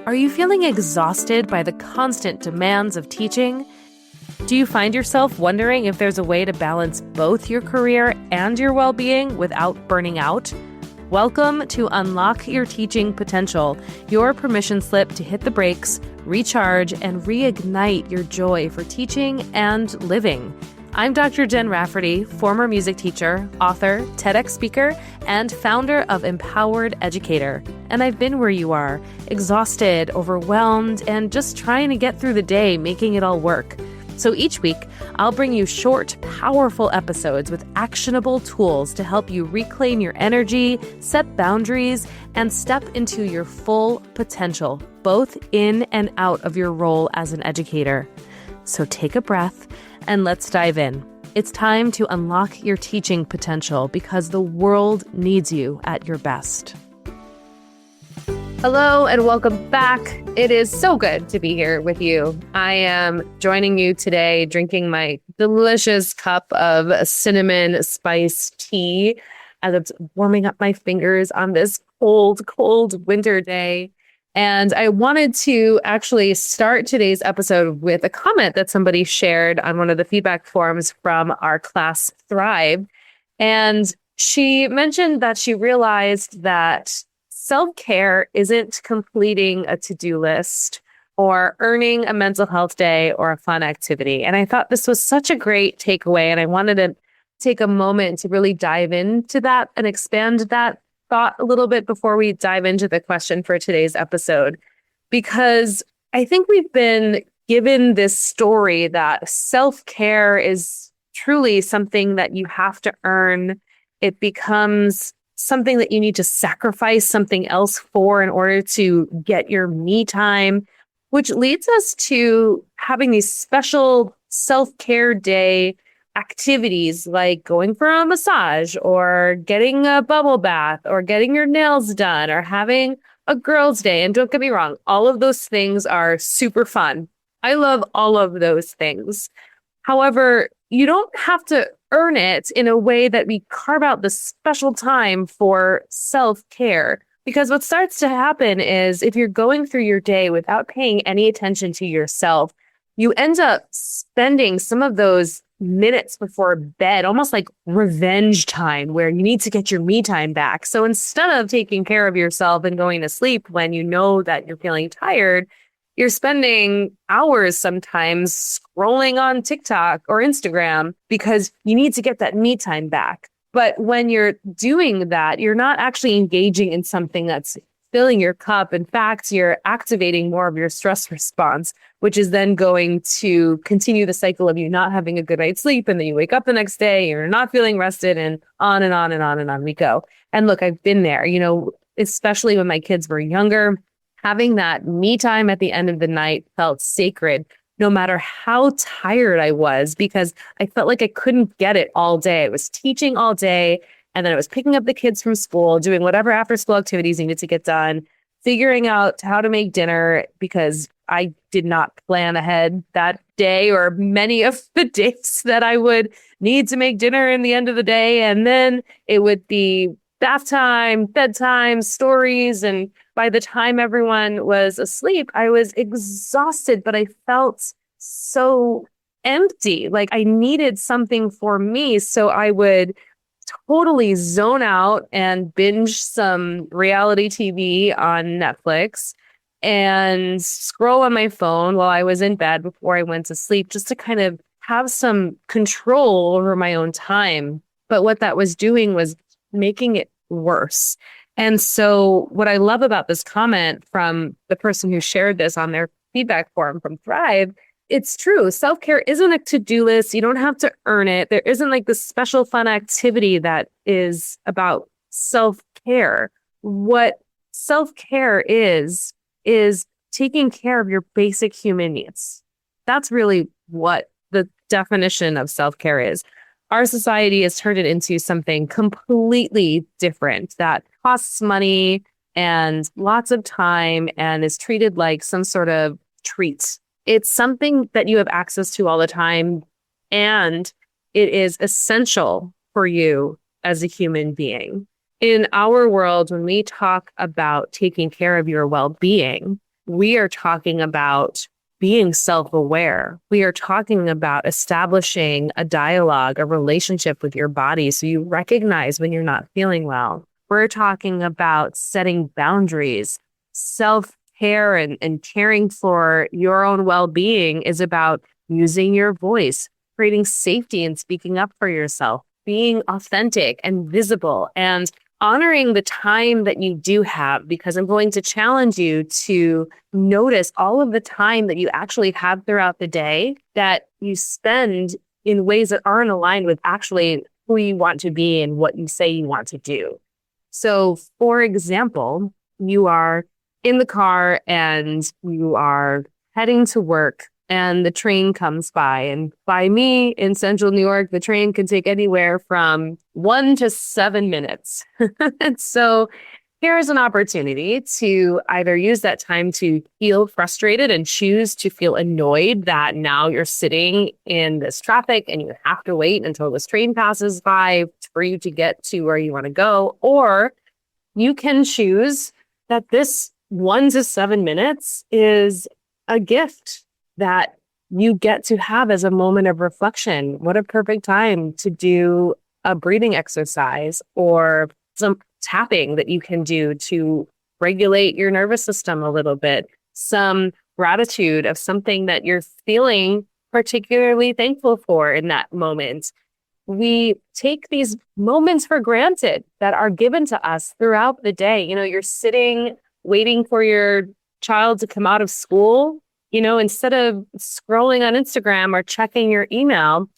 Are you feeling exhausted by the constant demands of teaching? Do you find yourself wondering if there's a way to balance both your career and your well-being without burning out? Welcome to Unlock Your Teaching Potential, your permission slip to hit the brakes, recharge, and reignite your joy for teaching and living. I'm Dr. Jen Rafferty, former music teacher, author, TEDx speaker, and founder of Empowered Educator. And I've been where you are, exhausted, overwhelmed, and just trying to get through the day, making it all work. So each week, I'll bring you short, powerful episodes with actionable tools to help you reclaim your energy, set boundaries, and step into your full potential, both in and out of your role as an educator. So take a breath and let's dive in. It's time to unlock your teaching potential because the world needs you at your best. Hello and welcome back. It is so good to be here with you. I am joining you today drinking my delicious cup of cinnamon spice tea as it's warming up my fingers on this cold winter day. And I wanted to actually start today's episode with a comment that somebody shared on one of the feedback forums from our class Thrive. And she mentioned that she realized that self-care isn't completing a to-do list or earning a mental health day or a fun activity. And I thought this was such a great takeaway. And I wanted to take a moment to really dive into that and expand that thought a little bit before we dive into the question for today's episode, because I think we've been given this story that self-care is truly something that you have to earn. It becomes something that you need to sacrifice something else for in order to get your me time, which leads us to having these special self-care day activities like going for a massage or getting a bubble bath or getting your nails done or having a girls' day. And don't get me wrong, all of those things are super fun. I love all of those things. However, you don't have to earn it in a way that we carve out the special time for self-care. Because what starts to happen is if you're going through your day without paying any attention to yourself, you end up spending some of those minutes before bed, almost like revenge time, where you need to get your me time back. So instead of taking care of yourself and going to sleep when you know that you're feeling tired, you're spending hours sometimes scrolling on TikTok or Instagram because you need to get that me time back. But when you're doing that, you're not actually engaging in something that's filling your cup. In fact, you're activating more of your stress response, which is then going to continue the cycle of you not having a good night's sleep. And then you wake up the next day, you're not feeling rested, and on and on and on and on we go. And look, I've been there, especially when my kids were younger, having that me time at the end of the night felt sacred, no matter how tired I was, because I felt like I couldn't get it all day. I was teaching all day. And then I was picking up the kids from school, doing whatever after school activities needed to get done, figuring out how to make dinner because I did not plan ahead that day or many of the days that I would need to make dinner in the end of the day. And then it would be bath time, bedtime, stories. And by the time everyone was asleep, I was exhausted, but I felt so empty. Like I needed something for me. So I would totally zone out and binge some reality TV on Netflix and scroll on my phone while I was in bed before I went to sleep, just to kind of have some control over my own time. But what that was doing was making it worse. And so what I love about this comment from the person who shared this on their feedback forum from Thrive, it's true. Self-care isn't a to-do list. You don't have to earn it. There isn't like this special fun activity that is about self-care. What self-care is taking care of your basic human needs. That's really what the definition of self-care is. Our society has turned it into something completely different that costs money and lots of time and is treated like some sort of treat. It's something that you have access to all the time, and it is essential for you as a human being. In our world, when we talk about taking care of your well-being, we are talking about being self-aware. We are talking about establishing a dialogue, a relationship with your body so you recognize when you're not feeling well. We're talking about setting boundaries. Self-care and caring for your own well-being is about using your voice, creating safety and speaking up for yourself, being authentic and visible, and honoring the time that you do have, because I'm going to challenge you to notice all of the time that you actually have throughout the day that you spend in ways that aren't aligned with actually who you want to be and what you say you want to do. So, for example, you are in the car and you are heading to work and the train comes by. And by me in central New York, the train can take anywhere from 1 to 7 minutes. And so here's an opportunity to either use that time to feel frustrated and choose to feel annoyed that now you're sitting in this traffic and you have to wait until this train passes by for you to get to where you want to go. Or you can choose that this 1 to 7 minutes is a gift that you get to have as a moment of reflection. What a perfect time to do a breathing exercise or some tapping that you can do to regulate your nervous system a little bit. Some gratitude of something that you're feeling particularly thankful for in that moment. We take these moments for granted that are given to us throughout the day. You're sitting waiting for your child to come out of school. Instead of scrolling on Instagram or checking your email,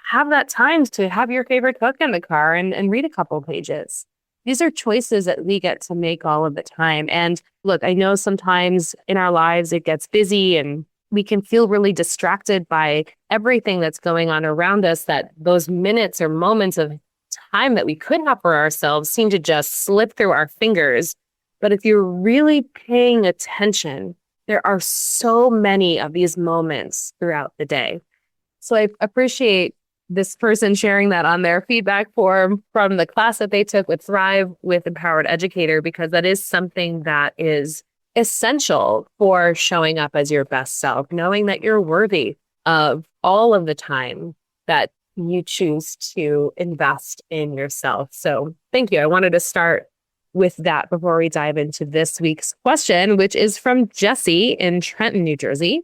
have that time to have your favorite book in the car and read a couple pages. These are choices that we get to make all of the time. And look, I know sometimes in our lives it gets busy and we can feel really distracted by everything that's going on around us, that those minutes or moments of time that we could have for ourselves seem to just slip through our fingers. But if you're really paying attention, there are so many of these moments throughout the day. So I appreciate this person sharing that on their feedback form from the class that they took with Thrive with Empowered Educator, because that is something that is essential for showing up as your best self, knowing that you're worthy of all of the time that you choose to invest in yourself. So thank you. I wanted to start with that before we dive into this week's question, which is from Jesse in Trenton, New Jersey.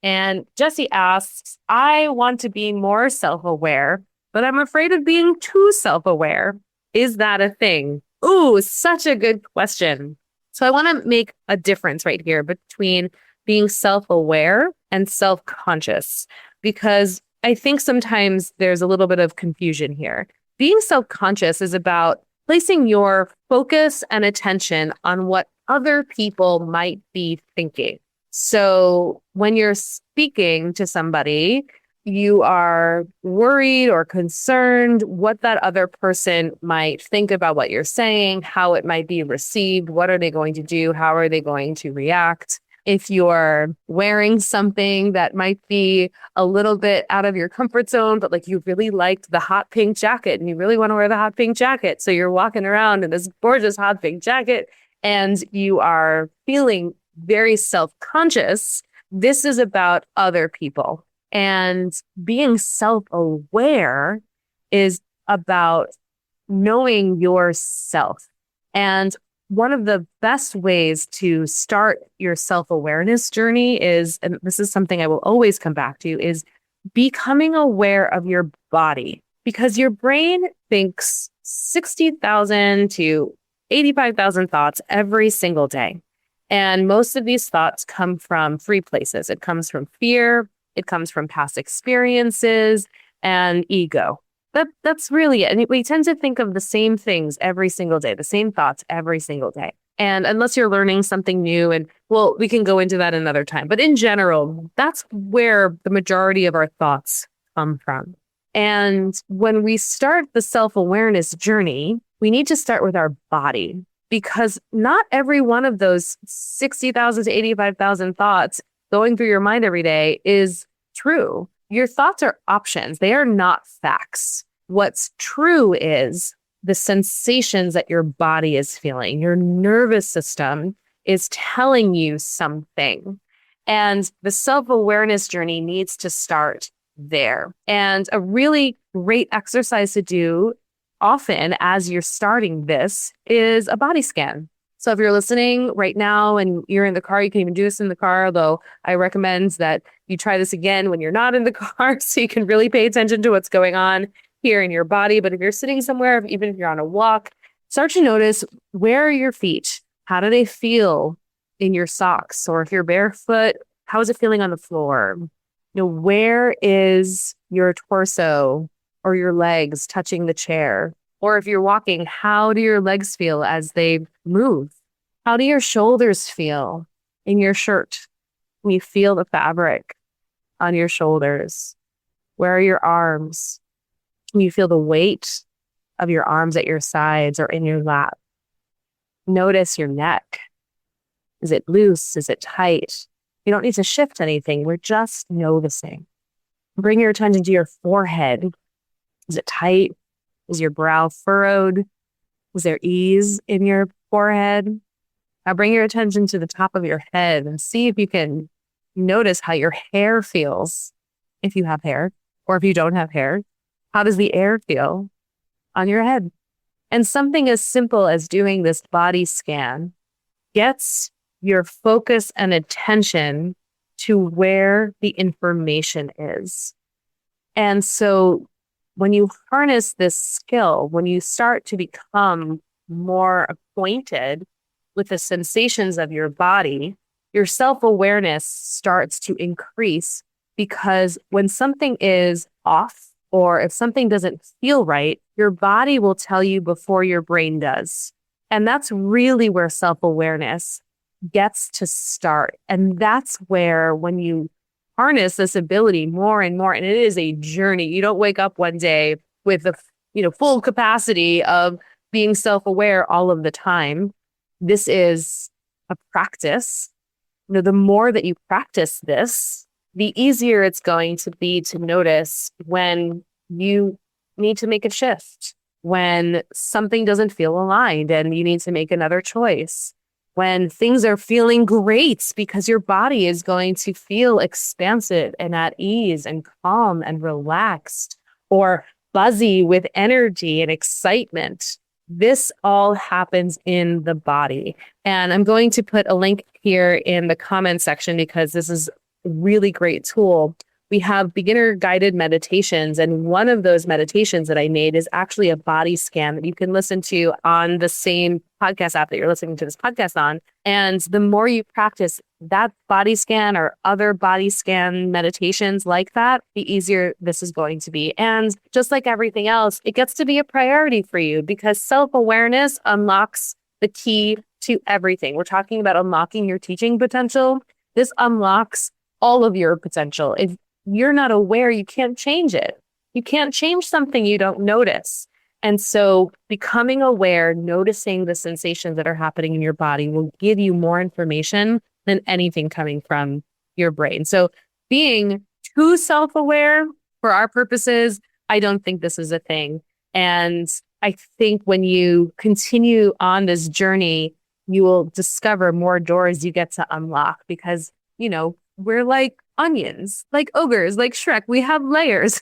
And Jesse asks, I want to be more self-aware, but I'm afraid of being too self-aware. Is that a thing? Ooh, such a good question. So I want to make a difference right here between being self-aware and self-conscious, because I think sometimes there's a little bit of confusion here. Being self-conscious is about placing your focus and attention on what other people might be thinking. So when you're speaking to somebody, you are worried or concerned what that other person might think about what you're saying, how it might be received, what are they going to do, how are they going to react. If you're wearing something that might be a little bit out of your comfort zone, but like you really liked the hot pink jacket and you really want to wear the hot pink jacket. So you're walking around in this gorgeous hot pink jacket and you are feeling very self-conscious. This is about other people. And being self-aware is about knowing yourself. And one of the best ways to start your self-awareness journey is, and this is something I will always come back to, is becoming aware of your body. Because your brain thinks 60,000 to 85,000 thoughts every single day. And most of these thoughts come from three places. It comes from fear, it comes from past experiences, and ego. That's really it. And we tend to think of the same things every single day, the same thoughts every single day. And unless you're learning something new, and well, we can go into that another time. But in general, that's where the majority of our thoughts come from. And when we start the self-awareness journey, we need to start with our body, because not every one of those 60,000 to 85,000 thoughts going through your mind every day is true. Your thoughts are options. They are not facts. What's true is the sensations that your body is feeling. Your nervous system is telling you something. And the self-awareness journey needs to start there. And a really great exercise to do often as you're starting this is a body scan. So if you're listening right now and you're in the car, you can even do this in the car, although I recommend that you try this again when you're not in the car so you can really pay attention to what's going on here in your body. But if you're sitting somewhere, even if you're on a walk, start to notice, where are your feet? How do they feel in your socks? Or if you're barefoot, how is it feeling on the floor? Where is your torso or your legs touching the chair? Or if you're walking, how do your legs feel as they move? How do your shoulders feel in your shirt? Can you feel the fabric on your shoulders? Where are your arms? Can you feel the weight of your arms at your sides or in your lap? Notice your neck. Is it loose? Is it tight? You don't need to shift anything. We're just noticing. Bring your attention to your forehead. Is it tight? Is your brow furrowed? Is there ease in your forehead? Now bring your attention to the top of your head and see if you can notice how your hair feels, if you have hair, or if you don't have hair. How does the air feel on your head? And something as simple as doing this body scan gets your focus and attention to where the information is. And so when you harness this skill, when you start to become more acquainted with the sensations of your body, your self-awareness starts to increase, because when something is off or if something doesn't feel right, your body will tell you before your brain does. And that's really where self-awareness gets to start. And that's where, when you harness this ability more and more, and it is a journey. You don't wake up one day with the full capacity of being self-aware all of the time. This is a practice. The more that you practice this, the easier it's going to be to notice when you need to make a shift, when something doesn't feel aligned and you need to make another choice, when things are feeling great because your body is going to feel expansive and at ease and calm and relaxed, or buzzy with energy and excitement. This all happens in the body. And I'm going to put a link here in the comment section because this is a really great tool. We have beginner guided meditations. And one of those meditations that I made is actually a body scan that you can listen to on the same podcast app that you're listening to this podcast on. And the more you practice that body scan or other body scan meditations like that, the easier this is going to be. And just like everything else, it gets to be a priority for you, because self-awareness unlocks the key to everything. We're talking about unlocking your teaching potential. This unlocks all of your potential. If you're not aware, you can't change it. You can't change something you don't notice. And so becoming aware, noticing the sensations that are happening in your body will give you more information than anything coming from your brain. So being too self-aware for our purposes, I don't think this is a thing. And I think when you continue on this journey, you will discover more doors you get to unlock, because, we're like onions, like ogres, like Shrek. We have layers.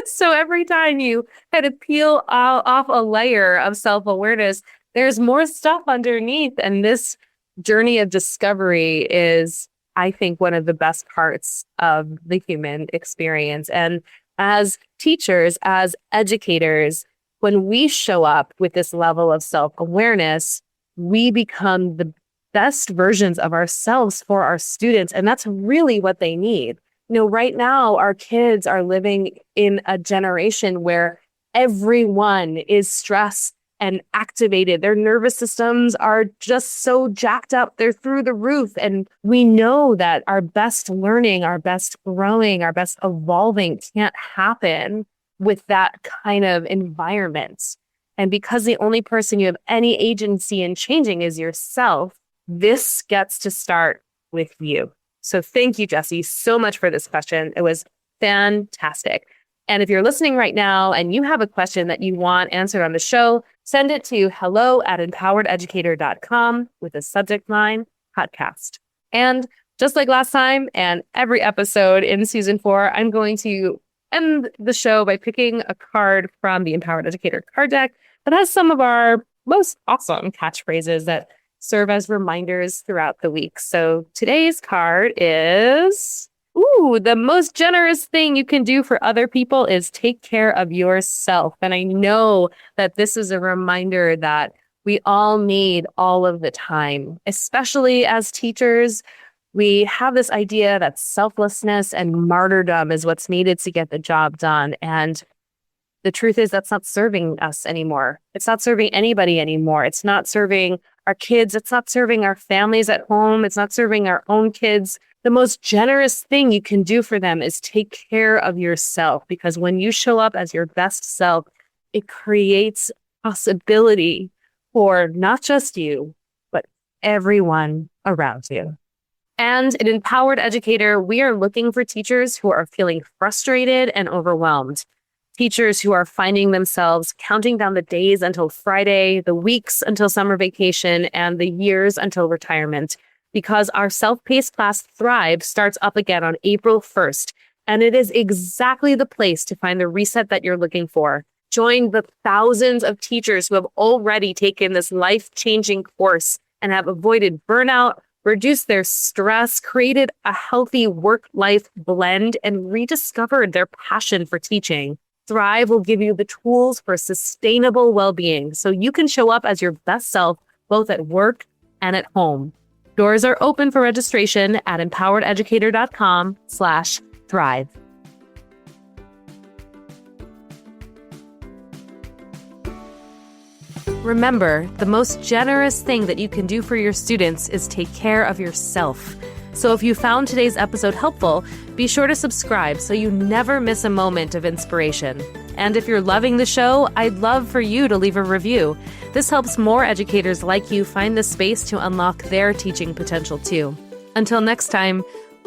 So every time you kind of peel off a layer of self-awareness, there's more stuff underneath. And this journey of discovery is, I think, one of the best parts of the human experience. And as teachers, as educators, when we show up with this level of self-awareness, we become the best versions of ourselves for our students. And that's really what they need. Right now, our kids are living in a generation where everyone is stressed and activated. Their nervous systems are just so jacked up. They're through the roof. And we know that our best learning, our best growing, our best evolving can't happen with that kind of environment. And because the only person you have any agency in changing is yourself, this gets to start with you. So thank you, Jessie, so much for this question. It was fantastic. And if you're listening right now and you have a question that you want answered on the show, send it to hello@empowerededucator.com with the subject line, podcast. And just like last time and every episode in season 4, I'm going to end the show by picking a card from the Empowered Educator card deck that has some of our most awesome catchphrases that serve as reminders throughout the week. So today's card is, the most generous thing you can do for other people is take care of yourself. And I know that this is a reminder that we all need all of the time, especially as teachers. We have this idea that selflessness and martyrdom is what's needed to get the job done. And the truth is that's not serving us anymore. It's not serving anybody anymore. It's not serving our kids. It's not serving our families at home. It's not serving our own kids. The most generous thing you can do for them is take care of yourself, because when you show up as your best self, it creates possibility for not just you, but everyone around you. And at Empowered Educator, we are looking for teachers who are feeling frustrated and overwhelmed. Teachers who are finding themselves counting down the days until Friday, the weeks until summer vacation, and the years until retirement. Because our self-paced class Thrive starts up again on April 1st. And it is exactly the place to find the reset that you're looking for. Join the thousands of teachers who have already taken this life-changing course and have avoided burnout, reduced their stress, created a healthy work-life blend, and rediscovered their passion for teaching. Thrive will give you the tools for sustainable well-being so you can show up as your best self both at work and at home. Doors are open for registration at empowerededucator.com/thrive. Remember, the most generous thing that you can do for your students is take care of yourself. So if you found today's episode helpful, be sure to subscribe so you never miss a moment of inspiration. And if you're loving the show, I'd love for you to leave a review. This helps more educators like you find the space to unlock their teaching potential too. Until next time,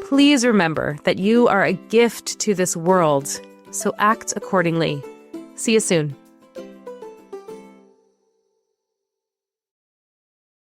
please remember that you are a gift to this world, so act accordingly. See you soon.